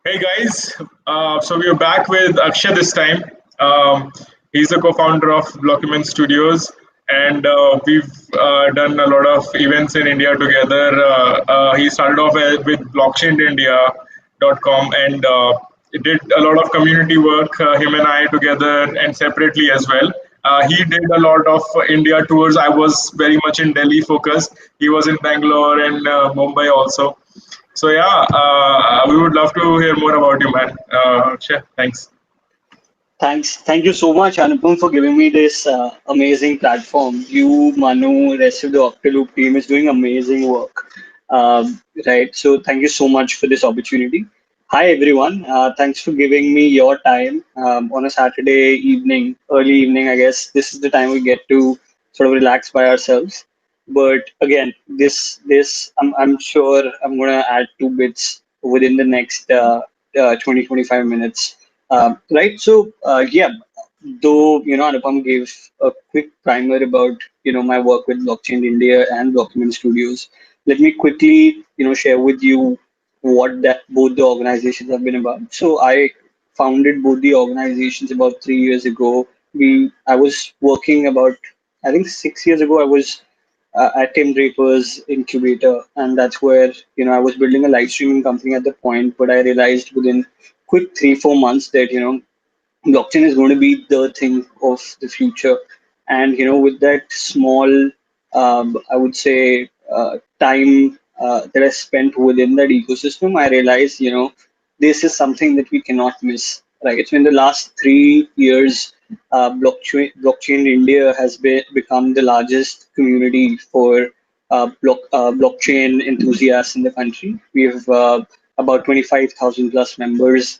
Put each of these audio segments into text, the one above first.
Hey guys, so we are back with Akshay this time. He's a co-founder of Blocumen Studios, and we've done a lot of events in India together. He started off with blockchainedindia.com and did a lot of community work, him and I together and separately as well. He did a lot of India tours. I was very much in Delhi focused. He was in Bangalore and Mumbai also. So yeah, we would love to hear more about you, man. Sure, thanks. Thank you so much, Anupam, for giving me this amazing platform. You, Manu, rest of the Octaloop team is doing amazing work. Right. So thank you so much for this opportunity. Hi, everyone. Thanks for giving me your time on a Saturday evening, early evening, I guess. This is the time we get to sort of relax by ourselves. But again, I'm sure I'm going to add two bits within the next 20, 25 minutes. Right. So, yeah, though, Anupam gave a quick primer about, my work with Blockchain India and Document Studios. Let me quickly, share with you what that both the organizations have been about. So I founded both the organizations about 3 years ago. I was working about, I think 6 years ago, I was at Tim Draper's incubator, and that's where I was building a live streaming company at the point. But I realized within quick 3 4 months that blockchain is going to be the thing of the future, and with that small, I would say, time that I spent within that ecosystem, I realized this is something that we cannot miss. Right? So in the last 3 years, blockchain India has become the largest community for blockchain enthusiasts in the country. We have about 25,000 plus members.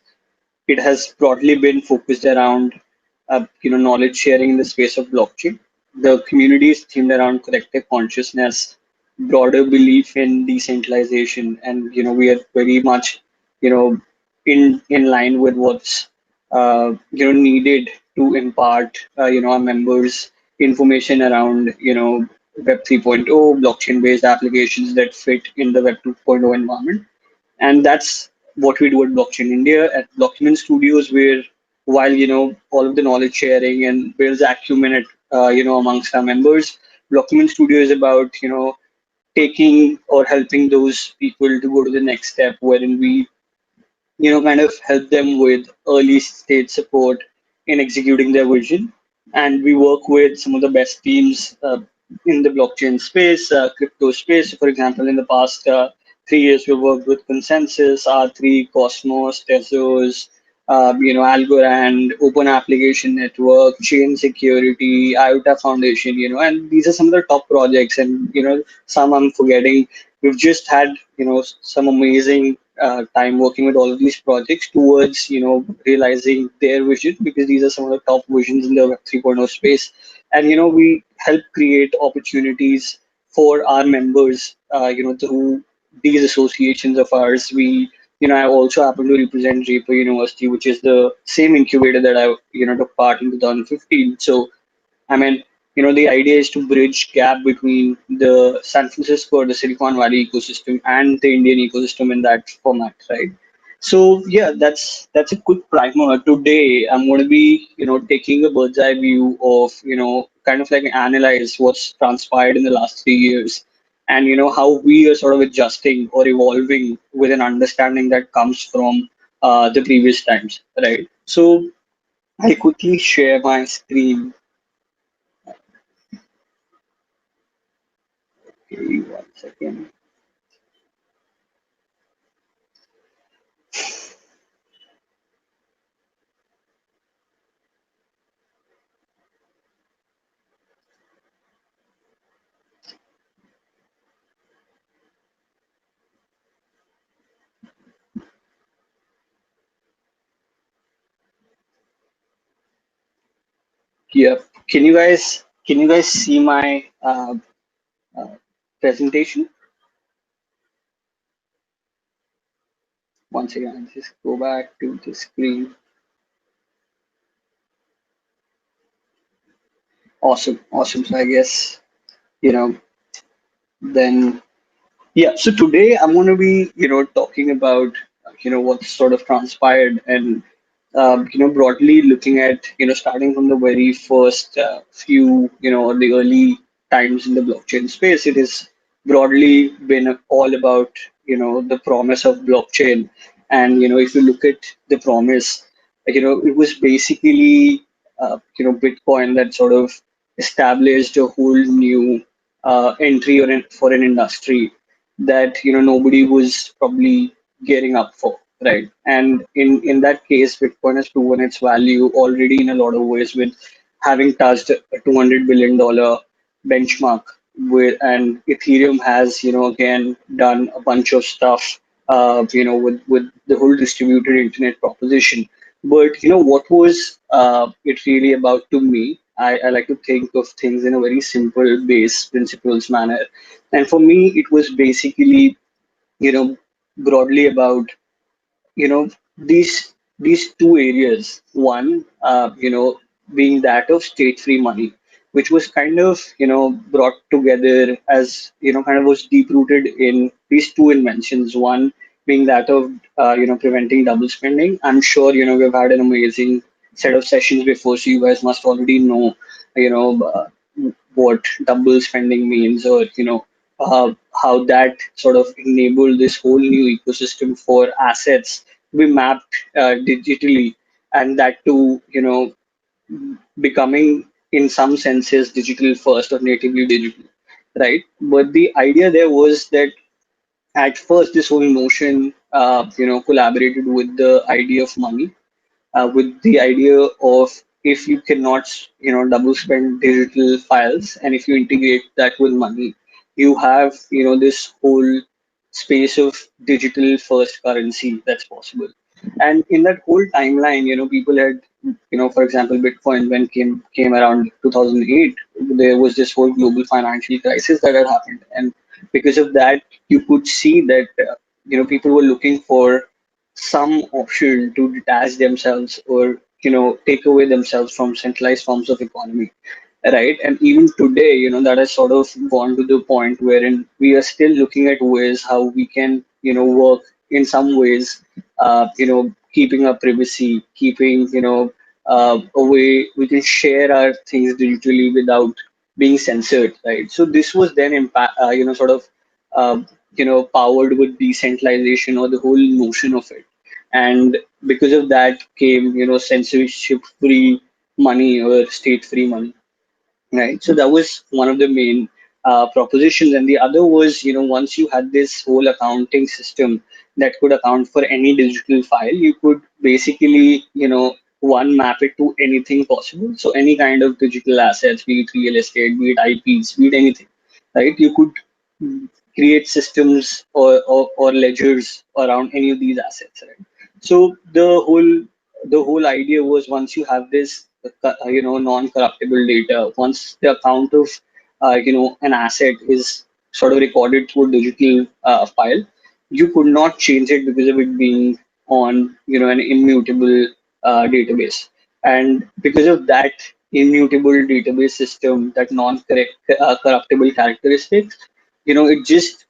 It has broadly been focused around knowledge sharing in the space of blockchain. The community is themed around collective consciousness, broader belief in decentralization, and we are very much you know in line with what's needed to impart our members information around Web 3.0, blockchain based applications that fit in the Web 2.0 environment. And that's what we do at Blockchain India. At Document Studios, where while all of the knowledge sharing and builds acumen at amongst our members, Document Studio is about taking or helping those people to go to the next step, wherein we kind of help them with early stage support in executing their vision. And we work with some of the best teams in the blockchain space, crypto space. For example, in the past 3 years, we worked with Consensus, R3, Cosmos, Tezos, Algorand, Open Application Network, Chain Security, IOTA Foundation, and these are some of the top projects. And, some I'm forgetting. We've just had, some amazing time working with all of these projects towards realizing their vision, because these are some of the top visions in the Web 3.0 space. And we help create opportunities for our members through these associations of ours. I also happen to represent Draper University, which is the same incubator that I took part in 2015. So I mean, the idea is to bridge gap between the San Francisco or the Silicon Valley ecosystem and the Indian ecosystem in that format, right? So yeah, that's a quick primer. Today, I'm going to be taking a bird's eye view of kind of like analyze what's transpired in the last 3 years, and how we are sort of adjusting or evolving with an understanding that comes from the previous times, right? So I'll quickly share my screen. Okay, 1 second. Yeah. Can you guys see my uh, presentation? Once again, I'll just go back to the screen. Awesome, awesome. So I guess then yeah. So today I'm going to be talking about what sort of transpired, and broadly looking at, starting from the very first few, or the early times in the blockchain space, it has broadly been all about, the promise of blockchain. And, if you look at the promise, it was basically, Bitcoin that sort of established a whole new entry for an industry that, nobody was probably gearing up for, right? And in that case, Bitcoin has proven its value already in a lot of ways, with having touched a $200 billion benchmark. And Ethereum has, again, done a bunch of stuff, with the whole distributed internet proposition. But what was it really about to me? I like to think of things in a very simple base principles manner. And for me, it was basically, you know, broadly about, these two areas. One, being that of state-free money, which was kind of, brought together as, kind of was deep-rooted in these two inventions. One being that of, preventing double spending. I'm sure, we've had an amazing set of sessions before, so you guys must already know, you know, what double spending means, or, how that sort of enabled this whole new ecosystem for assets to be mapped digitally, and that to, becoming in some senses digital first or natively digital, right? But the idea there was that at first this whole notion, collaborated with the idea of money, with the idea of, if you cannot, double spend digital files, and if you integrate that with money, you have, this whole space of digital first currency that's possible. And in that whole timeline, people had, for example, Bitcoin, when came around 2008, there was this whole global financial crisis that had happened, and because of that, you could see that, people were looking for some option to detach themselves, or, take away themselves from centralized forms of economy, right? And even today, that has sort of gone to the point wherein we are still looking at ways how we can, work in some ways, keeping our privacy, keeping, a way we can share our things digitally without being censored, right? So this was then sort of, powered with decentralization, or the whole notion of it. And because of that came, censorship free money, or state free money, right? So that was one of the main propositions. And the other was, once you had this whole accounting system that could account for any digital file, you could basically, one, map it to anything possible. So any kind of digital assets, be it real estate, be it IPs, be it anything, right? You could create systems, or ledgers around any of these assets, right? So the whole idea was, once you have this, non-corruptible data, once the account of, an asset is sort of recorded through a digital file, you could not change it because of it being on, an immutable database. And because of that immutable database system, that non-corruptible characteristics, it just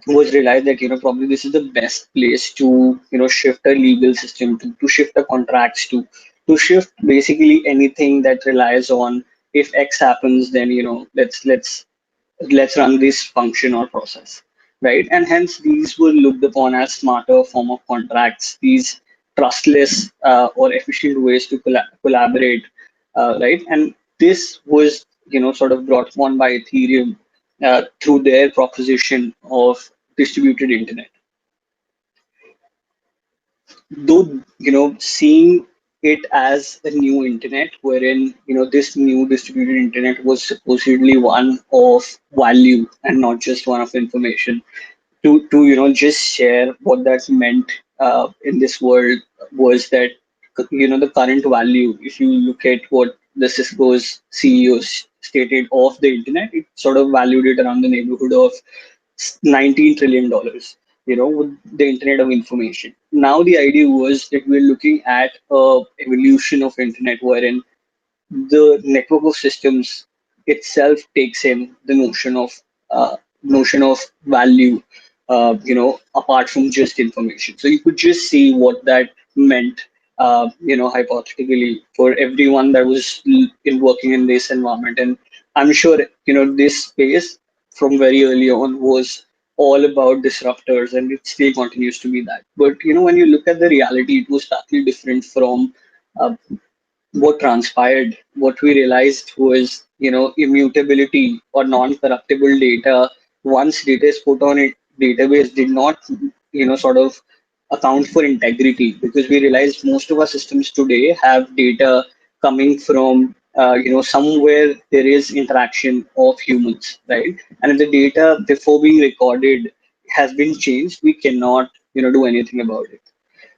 was realized that, probably this is the best place to, shift a legal system to shift the contracts to shift basically anything that relies on, if X happens, then, let's run this function or process, right? And hence these were looked upon as smarter form of contracts, these trustless or efficient ways to collaborate, right? And this was, sort of brought on by Ethereum through their proposition of distributed internet. Though, seeing it as a new internet, wherein, this new distributed internet was supposedly one of value and not just one of information, to just share what that meant in this world, was that, the current value, if you look at what the Cisco's CEO stated of the internet, it sort of valued it around the neighborhood of $19 trillion, with the internet of information. Now the idea was that we're looking at a evolution of internet, wherein the network of systems, itself, takes in the notion of value, apart from just information. So you could just see what that meant, hypothetically, for everyone that was in working in this environment. And I'm sure, this space from very early on was all about disruptors, and it still continues to be that. But, when you look at the reality, it was totally different from uh, what transpired. What we realized was, immutability or non-corruptible data. Once data is put on a database, did not, sort of account for integrity, because we realized most of our systems today have data coming from, somewhere there is interaction of humans, right? And if the data before being recorded has been changed, we cannot, do anything about it.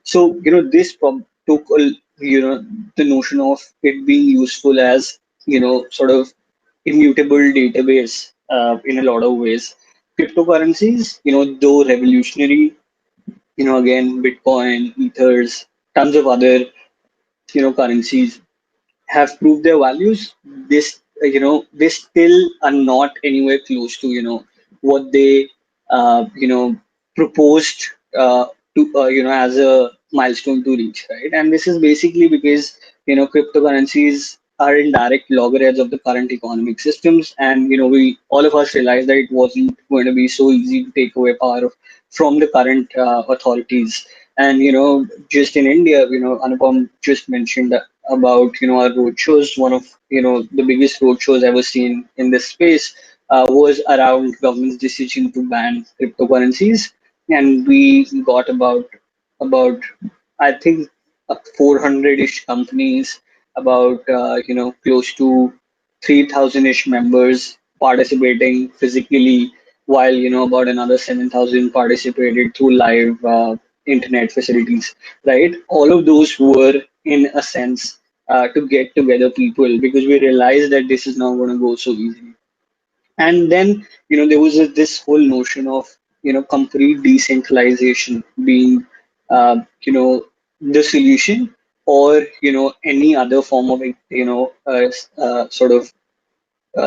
So, this took the notion of it being useful as, sort of immutable database in a lot of ways. Cryptocurrencies, though revolutionary, again, Bitcoin, Ethers, tons of other, currencies have proved their values. This, they still are not anywhere close to, what they, proposed to, as a milestone to reach, right? And this is basically because, cryptocurrencies are in direct loggerheads of the current economic systems. And, we, all of us realized that it wasn't going to be so easy to take away power from the current authorities. And, just in India, Anupam just mentioned about, our roadshows. One of, the biggest roadshows ever seen in this space was around government's decision to ban cryptocurrencies. And we got about I think 400-ish companies, about close to 3,000-ish members participating physically, while, about another 7,000 participated through live internet facilities, right? All of those were, in a sense, to get together people, because we realized that this is not going to go so easily. And then, there was this whole notion of, complete decentralization being, the solution, or, any other form of, sort of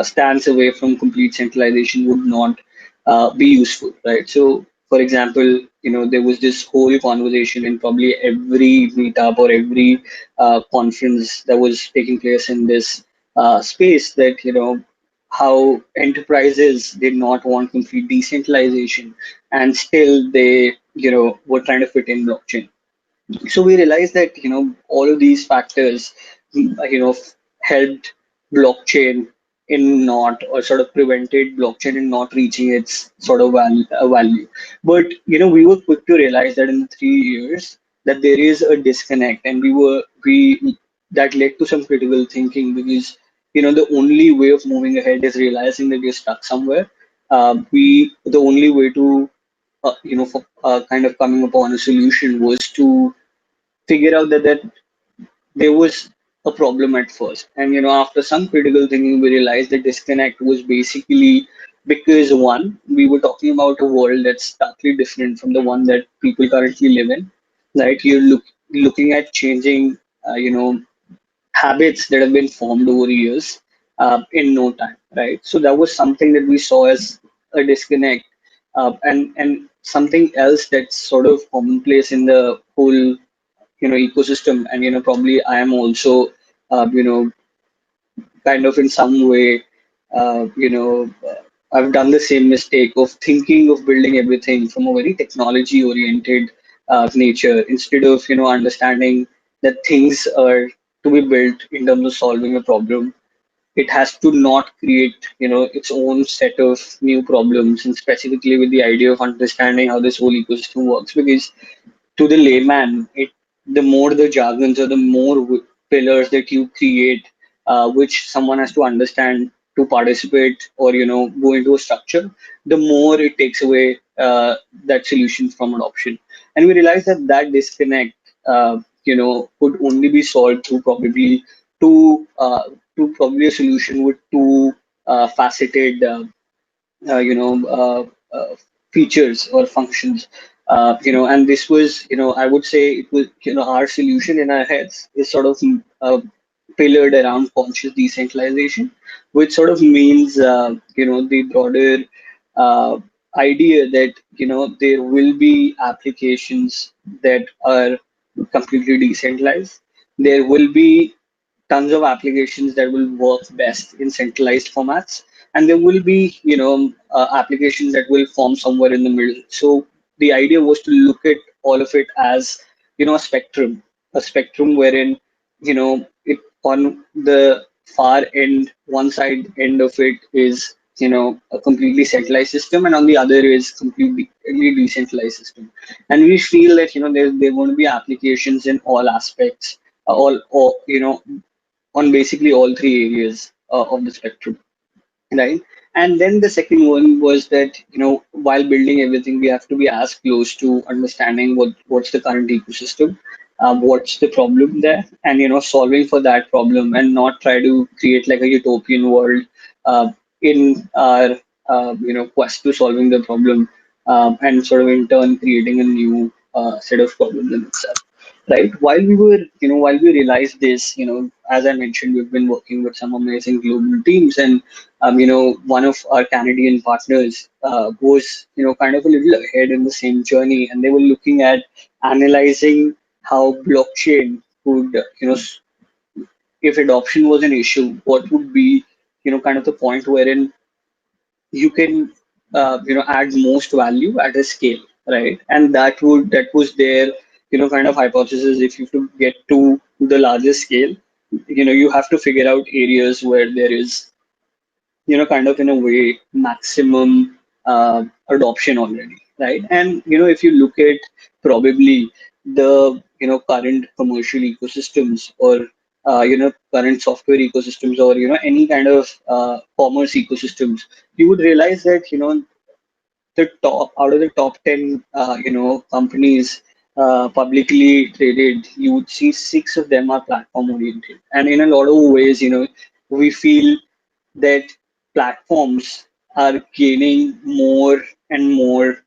stance away from complete centralization would not be useful, right? So, for example, there was this whole conversation in probably every meetup or every conference that was taking place in this space, that, how enterprises did not want complete decentralization, and still they, were trying to fit in blockchain. So we realized that, all of these factors, helped blockchain in not, or sort of prevented blockchain in not reaching its sort of value. But, we were quick to realize that in the 3 years that there is a disconnect, and we that led to some critical thinking, because, the only way of moving ahead is realizing that we're stuck somewhere. We The only way to, for, kind of coming upon a solution was to figure out that there was a problem at first. And, after some critical thinking, we realized the disconnect was basically because, one, we were talking about a world that's totally different from the one that people currently live in, right? You're looking at changing, habits that have been formed over years in no time, right? So that was something that we saw as a disconnect. And something else that's sort of commonplace in the whole, ecosystem. And, probably I am also, kind of in some way, I've done the same mistake of thinking of building everything from a very technology oriented nature, instead of, understanding that things are to be built in terms of solving a problem. It has to not create, its own set of new problems, and specifically with the idea of understanding how this whole ecosystem works. Because to the layman, the more the jargons, or the more pillars that you create, which someone has to understand to participate, or, go into a structure, the more it takes away that solution from adoption. And we realize that disconnect, could only be solved through probably two, probably a solution with two faceted, features or functions. And this was, I would say it was, our solution in our heads is sort of pillared around conscious decentralization, which sort of means, the broader idea that there will be applications that are completely decentralized. There will be tons of applications that will work best in centralized formats, and there will be applications that will form somewhere in the middle. So the idea was to look at all of it as a spectrum wherein it on the far end, one side end of it is a completely centralized system, and on the other is completely decentralized system. And we feel that there going to be applications in all aspects, all or on basically all three areas of the spectrum, right? And then the second one was that while building everything, we have to be as close to understanding what's the current ecosystem, what's the problem there, and solving for that problem, and not try to create like a utopian world in our quest to solving the problem, and sort of in turn creating a new set of problems in itself. Right. While we realized this, as I mentioned, we've been working with some amazing global teams, and one of our Canadian partners was, kind of a little ahead in the same journey, and they were looking at analyzing how blockchain could, if adoption was an issue, what would be, kind of the point wherein you can, add most value at a scale, right? And that was their, kind of hypothesis. If you have to get to the largest scale, you have to figure out areas where there is kind of in a way maximum adoption already, right? And if you look at probably the current commercial ecosystems, or current software ecosystems, or any kind of commerce ecosystems, you would realize that the top out of the top 10 companies publicly traded, you would see six of them are platform oriented. And in a lot of ways, we feel that platforms are gaining more and more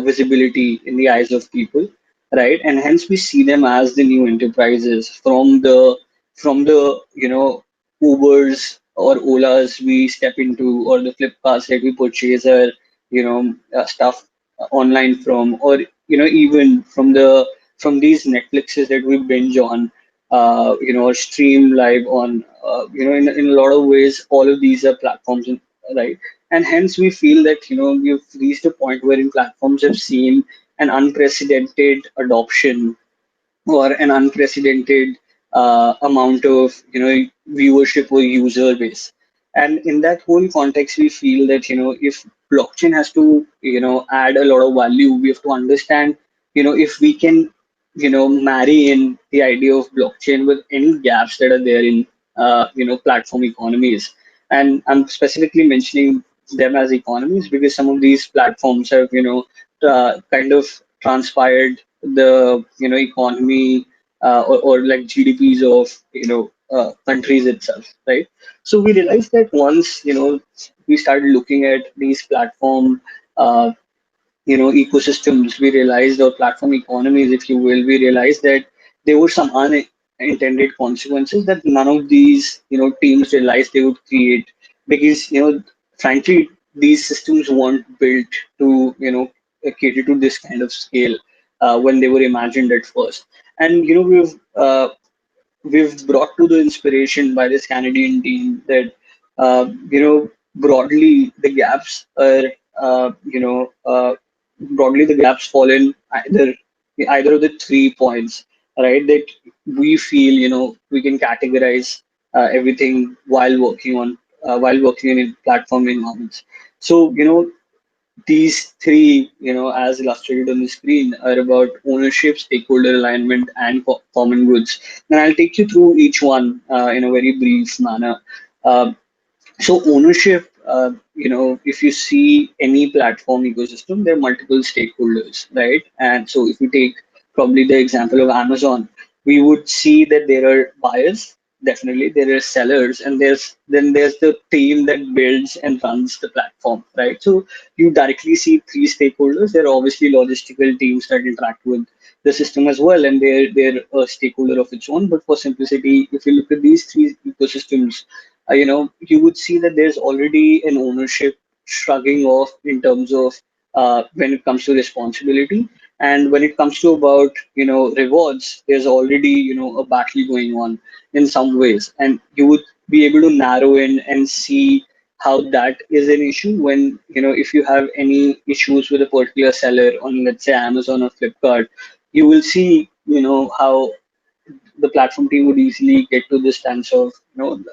visibility in the eyes of people, right? And hence we see them as the new enterprises, from the Ubers or Olas we step into, or the Flipkarts that we purchase our stuff online from, or even from these Netflixes that we binge on, or stream live on, in a lot of ways, all of these are platforms, right? And hence we feel that we've reached a point wherein platforms have seen an unprecedented adoption, or an unprecedented amount of viewership or user base. And in that whole context, we feel that if blockchain has to add a lot of value, we have to understand if we can marry in the idea of blockchain with any gaps that are there in platform economies. And I'm specifically mentioning them as economies because some of these platforms have kind of transpired the economy, or like GDPs of countries itself, right? So we realized that once we started looking at these platform uh, ecosystems, we realized, or platform economies, if you will, we realized that there were some unintended consequences that none of these teams realized they would create, because frankly these systems weren't built to cater to this kind of scale when they were imagined at first. And we've brought to the inspiration by this Canadian team that broadly the gaps are broadly the gaps fall in either of the 3 points, right? That we feel we can categorize everything while working in platform environments. So these three, as illustrated on the screen, are about ownership, stakeholder alignment, and common goods. And I'll take you through each one in a very brief manner. Uh, so ownership, if you see any platform ecosystem, there are multiple stakeholders, right? And so if you take probably the example of Amazon, we would see that there are buyers, definitely there are sellers, and there's the team that builds and runs the platform, right? So you directly see three stakeholders. There are obviously logistical teams that interact with the system as well, and they're a stakeholder of its own. But for simplicity, if you look at these three ecosystems, you would see that there's already an ownership shrugging off in terms of when it comes to responsibility. And when it comes to about rewards, there's already a battle going on in some ways, and you would be able to narrow in and see how that is an issue when if you have any issues with a particular seller on, let's say, Amazon or Flipkart, you will see how the platform team would easily get to this stance of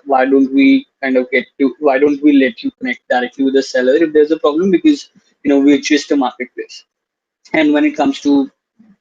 why don't we let you connect directly with the seller if there's a problem, because we're just a marketplace. And when it comes to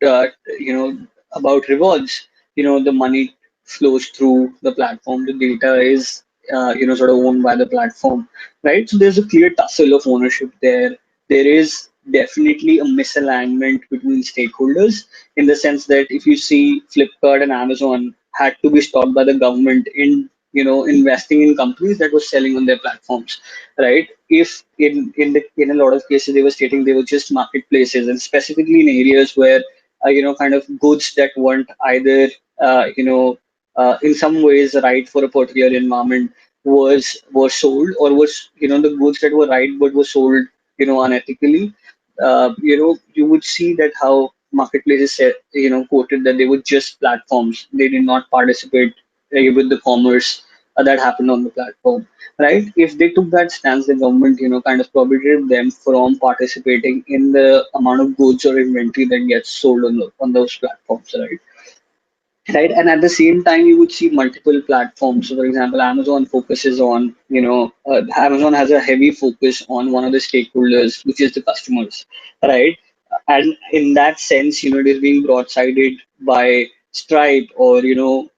uh, you know about rewards, the money flows through the platform, the data is sort of owned by the platform, right? So there's a clear tussle of ownership there. There is definitely a misalignment between stakeholders, in the sense that if you see, Flipkart and Amazon had to be stopped by the government in investing in companies that were selling on their platforms, right? If in a lot of cases they were stating they were just marketplaces, and specifically in areas where kind of goods that weren't either in some ways right for a particular environment were sold, or was the goods that were right but were sold unethically. You would see that how marketplaces said, quoted that they were just platforms, they did not participate with the commerce that happened on the platform, right? If they took that stance, the government, kind of prohibited them from participating in the amount of goods or inventory that gets sold on those platforms, right? Right. And at the same time, you would see multiple platforms. So, for example, Amazon focuses on, Amazon has a heavy focus on one of the stakeholders, which is the customers, right? And in that sense, it is being broadsided by Stripe, or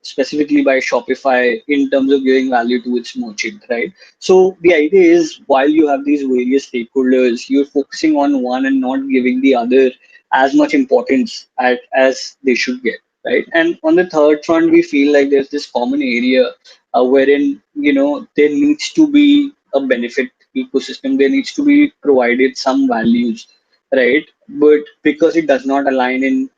specifically by Shopify, in terms of giving value to its merchant, right? So the idea is, while you have these various stakeholders, you're focusing on one and not giving the other as much importance as they should get, right? And on the third front, we feel like there's this common area wherein there needs to be a benefit ecosystem, there needs to be provided some values, right? But because it does not align in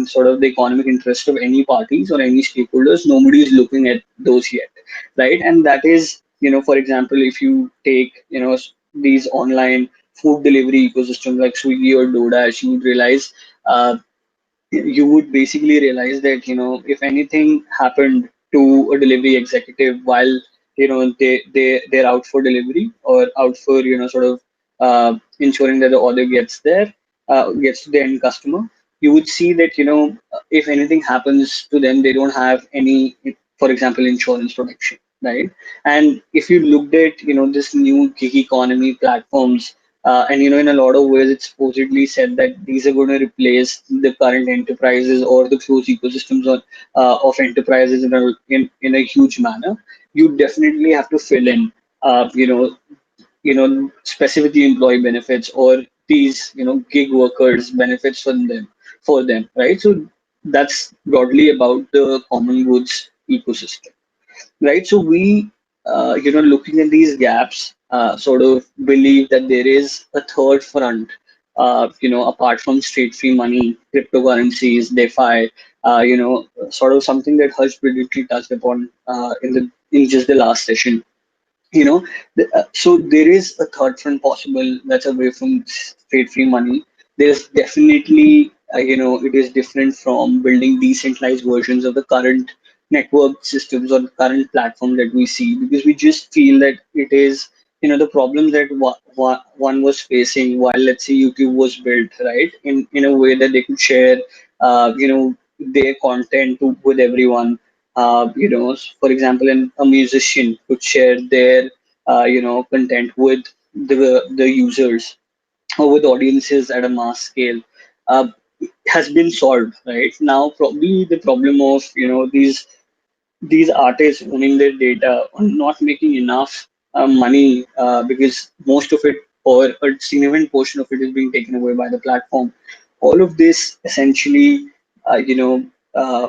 sort of the economic interest of any parties or any stakeholders, nobody is looking at those yet, right? And that is, for example, if you take these online food delivery ecosystems like Swiggy or DoorDash, you would realize you would basically realize that if anything happened to a delivery executive while they're out for delivery, or out for sort of ensuring that the order gets to the end customer, you would see that if anything happens to them, they don't have any, for example, insurance protection, right? And if you looked at this new gig economy platforms, and in a lot of ways, it's supposedly said that these are going to replace the current enterprises or the closed ecosystems of enterprises in a huge manner. You definitely have to fill in, specifically employee benefits, or these gig workers benefits for them, right? So that's broadly about the common goods ecosystem, right? So we, looking at these gaps, sort of believe that there is a third front, apart from straight-free money, cryptocurrencies, DeFi, sort of something that Harsh briefly touched upon in just the last session. So there is a third front possible that's away from straight-free money. There's definitely, it is different from building decentralized versions of the current network systems or the current platform that we see, because we just feel that it is, the problems that one was facing while, let's say, YouTube was built, right? In a way that they could share, their content with everyone. For example, a musician could share their, content with the users, or with audiences at a mass scale, uh, has been solved, right? Now, probably the problem of, these artists owning their data or not making enough money, because most of it, or a significant portion of it, is being taken away by the platform. All of this essentially, uh, you know, uh,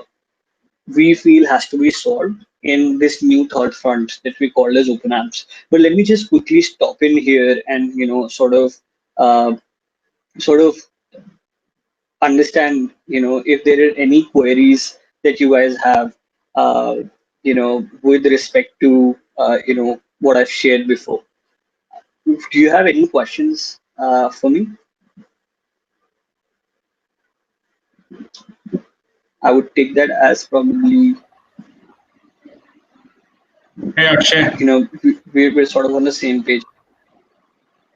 we feel has to be solved in this new third front that we call as open apps. But let me just quickly stop in here and uh, sort of understand if there are any queries that you guys have, with respect to what I've shared before. Do you have any questions for me? I would take that as probably, Hey Akshay. we're sort of on the same page.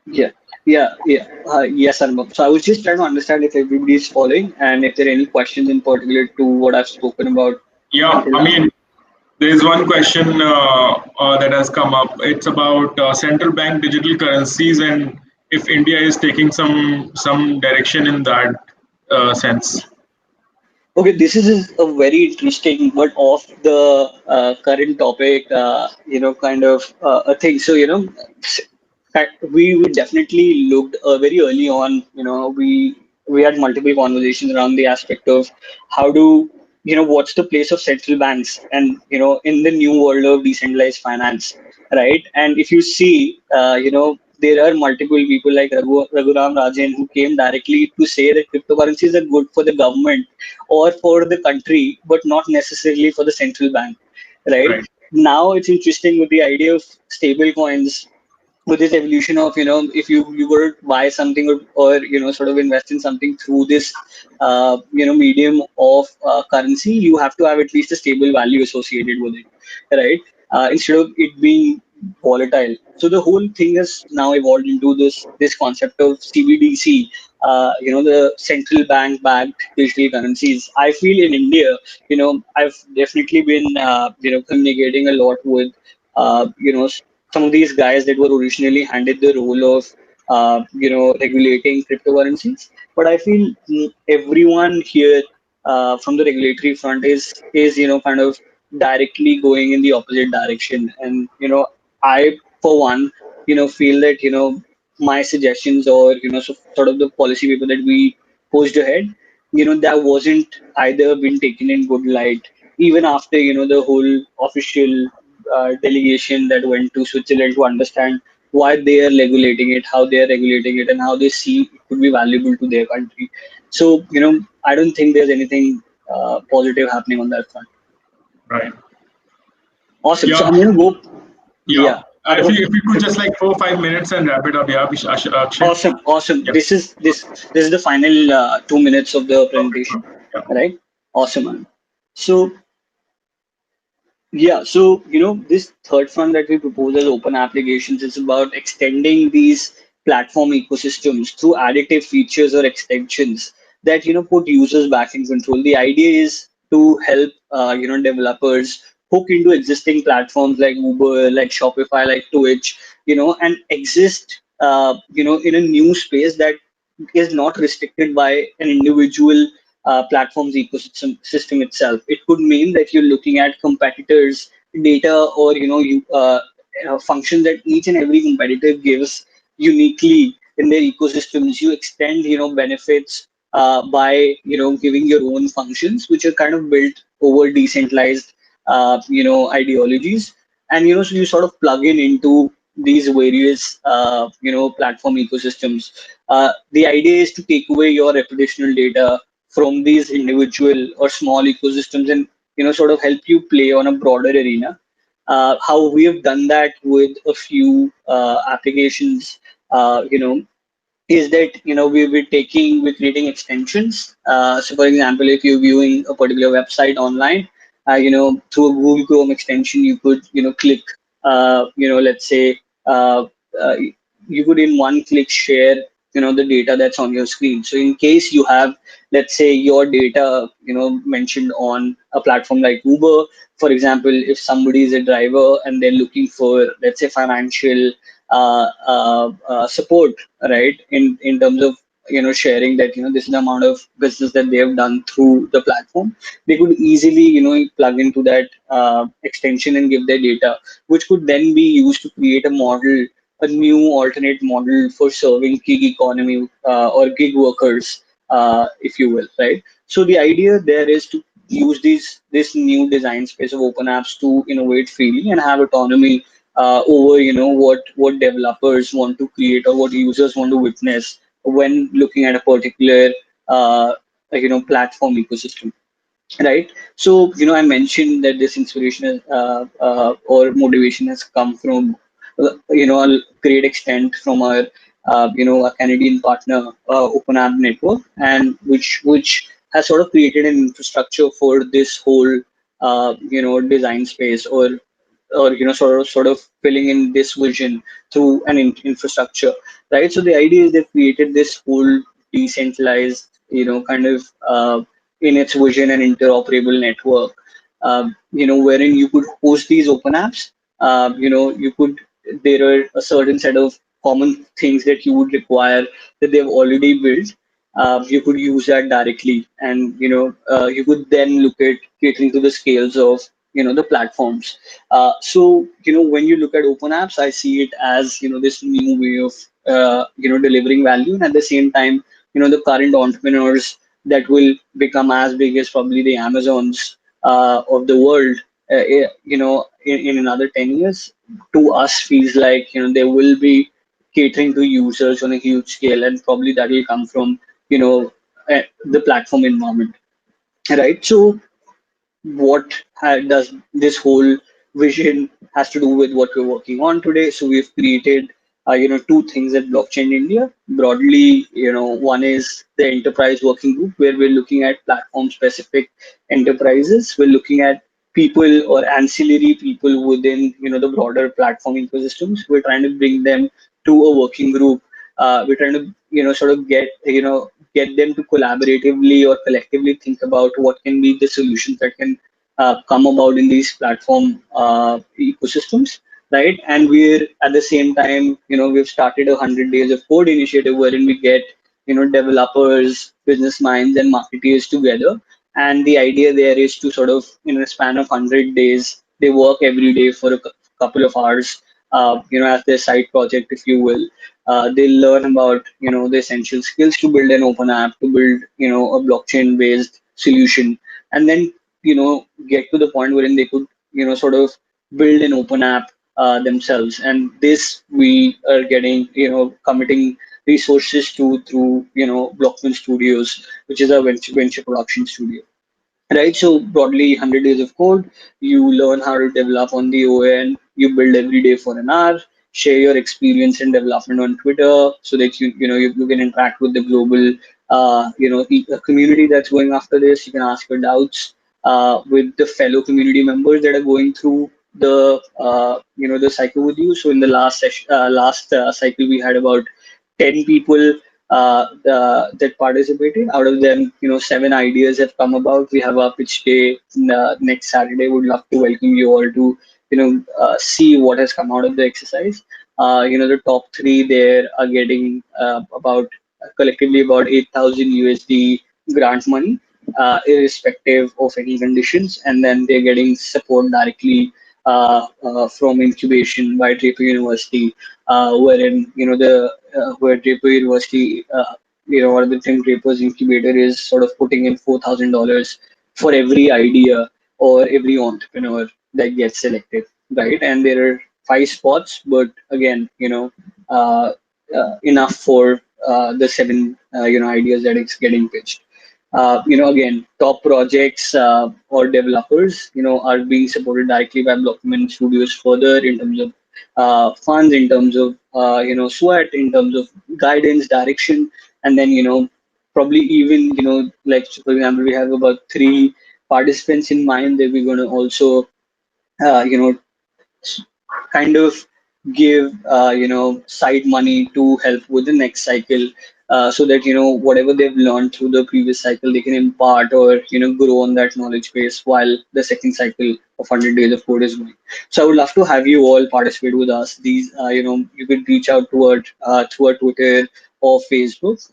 Yeah, yes, Anubhav. So I was just trying to understand if everybody is following and if there are any questions in particular to what I've spoken about Yeah, until I now. mean, there is one question that has come up. It's about central bank digital currencies and if India is taking some direction in that sense. Okay, this is a very interesting but off the current topic, kind of a thing. So, we definitely looked very early on. We had multiple conversations around the aspect of how do what's the place of central banks and in the new world of decentralized finance, right? And if you see, there are multiple people like Raghuram Rajan who came directly to say that cryptocurrencies are good for the government or for the country, but not necessarily for the central bank, right? Right. Now it's interesting with the idea of stable coins, with this evolution of if you were to buy something, or sort of invest in something through this medium of currency, you have to have at least a stable value associated with it, right? Instead of it being volatile. So the whole thing has now evolved into this concept of CBDC, the central bank backed digital currencies. I feel in India, I've definitely been communicating a lot with some of these guys that were originally handed the role of regulating cryptocurrencies. But I feel everyone here from the regulatory front is kind of directly going in the opposite direction. And I for one feel that my suggestions, or sort of the policy paper that we pushed ahead, that wasn't either been taken in good light, even after the whole official delegation that went to Switzerland to understand why they are regulating it, how they are regulating it, and how they see it could be valuable to their country. So, I don't think there's anything positive happening on that front. Right. Awesome. So Yeah. I'm going to go. Yeah. Yeah. If you could just like 4 or 5 minutes and wrap it up, yeah, Akshay. Awesome. Awesome. Yeah. This is the final 2 minutes of the Perfect. presentation, Yeah. right? Awesome, man. So yeah, so this third front that we propose as open applications is about extending these platform ecosystems through additive features or extensions that put users back in control. The idea is to help developers hook into existing platforms like Uber, like Shopify, like Twitch, and exist in a new space that is not restricted by an individual platform's ecosystem itself. It could mean that you're looking at competitors' data, or functions that each and every competitor gives uniquely in their ecosystems. You extend benefits by giving your own functions, which are kind of built over decentralized ideologies, and so you sort of plug in into these various platform ecosystems. The idea is to take away your reputational data from these individual or small ecosystems, and sort of help you play on a broader arena. How we have done that with a few applications, is that we're creating extensions. So for example, if you're viewing a particular website online, through a Google Chrome extension, you could click, let's say, uh, you could in one click share the data that's on your screen. So in case you have, let's say, your data mentioned on a platform like Uber, for example, if somebody is a driver and they're looking for, let's say, financial support, right, in terms of sharing that this is the amount of business that they have done through the platform, they could easily plug into that extension and give their data, which could then be used to create a new alternate model for serving gig economy or gig workers, if you will, right? So the idea there is to use this new design space of open apps to innovate freely and have autonomy over what developers want to create or what users want to witness when looking at a particular platform ecosystem, right? So I mentioned that this inspiration or motivation has come from a great extent from our a Canadian partner, Open App Network, and which has sort of created an infrastructure for this whole design space, or sort of filling in this vision through an infrastructure, right? So the idea is they've created this whole decentralized, kind of in its vision, an interoperable network, wherein you could host these open apps. You could, there are a certain set of common things that you would require that they've already built. You could use that directly, and you could then look at catering to the scales of the platforms. So when you look at open apps, I see it as this new way of delivering value, and at the same time, the current entrepreneurs that will become as big as probably the Amazons of the world, in another 10 years, to us feels like they will be catering to users on a huge scale, and probably that will come from the platform environment, right? So what does this whole vision has to do with what we're working on today? So we've created two things at Blockchain India. Broadly, one is the enterprise working group, where we're looking at platform specific enterprises. We're looking at people or ancillary people within the broader platform ecosystems. We're trying to bring them to a working group. We're trying to sort of get them to collaboratively or collectively think about what can be the solutions that can come about in these platform ecosystems, right? And we're at the same time, we've started a 100 days of code initiative, wherein we get developers, business minds, and marketeers together. And the idea there is to sort of, in a span of 100 days, they work every day for a couple of hours, as their side project, if you will. They'll learn about the essential skills to build an open app, to build a blockchain based solution, and then get to the point wherein they could sort of build an open app themselves. And this we are getting committing resources to through Blocumen Studios, which is a venture production studio. Right, so broadly 100 days of code, you learn how to develop on the ON, you build every day for an hour, share your experience in development on Twitter, so that you can interact with the global community that's going after this. You can ask your doubts with the fellow community members that are going through the cycle with you. So in the last cycle, we had about 10 people that participated. Out of them, 7 ideas have come about. We have our pitch day next Saturday. Would love to welcome you all to see what has come out of the exercise. The top three there are getting about collectively about 8,000 USD grant money, irrespective of any conditions, and then they're getting support directly from incubation by Draper University, wherein where Draper University, or the Tim Draper's incubator is sort of putting in $4,000 for every idea or every entrepreneur that gets selected, right? And there are 5 spots, but again, enough for the 7 ideas that it's getting pitched. Again, top projects or developers, are being supported directly by Blocumen Studios further in terms of funds, in terms of sweat, in terms of guidance, direction, and then probably even like for example, we have about 3 participants in mind that we're going to also uh, you know kind of give side money to help with the next cycle, so that whatever they've learned through the previous cycle they can impart or grow on that knowledge base while the second cycle of 100 days of code is going. So I would love to have you all participate with us. These you could reach out toward through our Twitter or Facebook.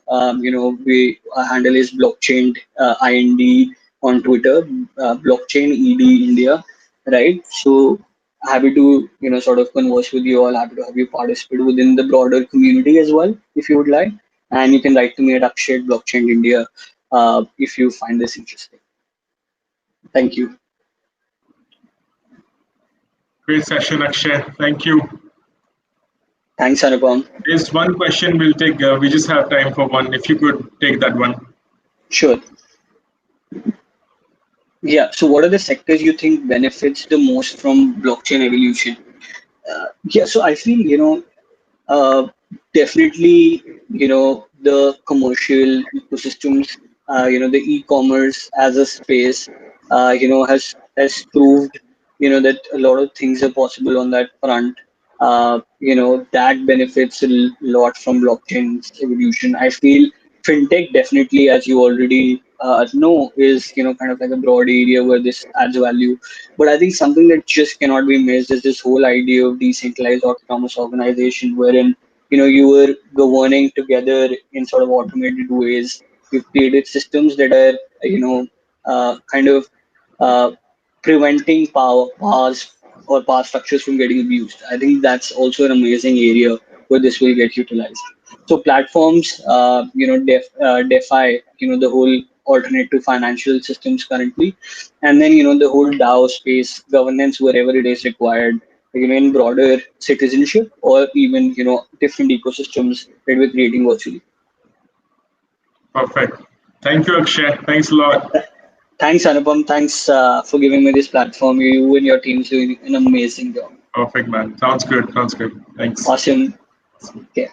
We our handle is blockchain IND on Twitter, blockchain ED India, right? So happy to sort of converse with you all. Happy to have you participate within the broader community as well, if you would like. And you can write to me at Akshay Blockchain India if you find this interesting. Thank you. Great session, Akshay. Thank you. Thanks, Anupam. There's one question we'll take. We just have time for one. If you could take that one. Sure. Yeah. So, what are the sectors you think benefits the most from blockchain evolution? Yeah. So, I feel uh, definitely the commercial ecosystems the e-commerce as a space, has proved, that a lot of things are possible on that front. That benefits a lot from blockchain's evolution. I feel fintech definitely, as you already know, is kind of like a broad area where this adds value. But I think something that just cannot be missed is this whole idea of decentralized autonomous organization, wherein you were governing together in sort of automated ways. You've created systems that are kind of uh, preventing powers or power structures from getting abused. I think that's also an amazing area where this will get utilized. So platforms, DeFi, the whole alternative financial systems currently, and then the whole DAO space, governance wherever it is required, in broader citizenship or even different ecosystems that we're creating virtually. Perfect. Thank you, Akshay. Thanks a lot. Thanks, Anupam. Thanks for giving me this platform. You and your team's doing an amazing job. Perfect, man. Sounds good. Sounds good. Thanks. Awesome. Okay.